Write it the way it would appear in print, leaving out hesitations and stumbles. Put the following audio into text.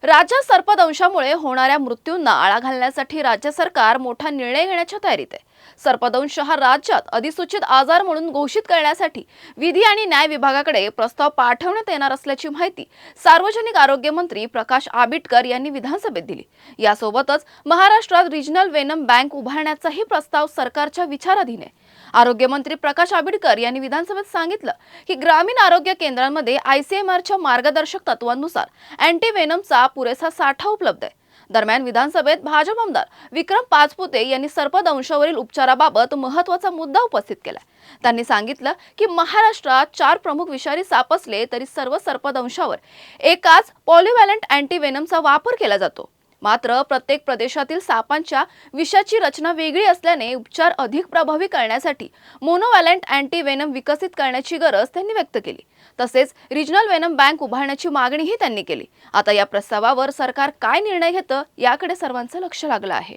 राज्यात सर्पदंशामुळे होणाऱ्या मृत्यूंना आळा घालण्यासाठी राज्य सरकार मोठा निर्णय घेण्याच्या तयारीत आहे। सर्पदंश हा राज्यात अधिसूचित आजार म्हणून घोषित करण्यासाठी विधी आणि न्याय विभागाकडे प्रस्ताव पाठवण्यात येणार असल्याची माहिती सार्वजनिक आरोग्य मंत्री प्रकाश आंबेडकर यांनी विधानसभेत दिली। यासोबतच महाराष्ट्रात रिजनल वेनम बँक उभारण्याचाही प्रस्ताव सरकारच्या विचाराधीन आहे। आरोग्य मंत्री प्रकाश आंबेडकर यांनी विधानसभेत सांगितलं की ग्रामीण आरोग्य केंद्रांमध्ये आयसीएमआरच्या मार्गदर्शक तत्वांनुसार अँटीवेनमचा पुरेसा साठा उपलब्ध आहे। दरम्यान विधानसभेत भाजप आमदार विक्रम पाचपुते यांनी सर्पदंशावरील उपचाराबाबत महत्त्वाचा मुद्दा उपस्थित केला। त्यांनी सांगितलं की महाराष्ट्रात 4 प्रमुख विषारी साप असले तरी सर्व सर्पदंशावर एकाच पॉलिव्हॅलंट अँटीवेनमचा वापर केला जातो। मात्र प्रत्येक प्रदेशातील सापांच्या विषाची रचना वेगळी असल्याने उपचार अधिक प्रभावी करण्यासाठी मोनोव्हॅलंट अँटीवेनम विकसित करण्याची गरज त्यांनी व्यक्त केली। तसेच रिजनल वेनम बँक उभारण्याची मागणीही त्यांनी केली। आता या प्रस्तावावर सरकार काय निर्णय घेतं याकडे सर्वांचं लक्ष लागलं आहे।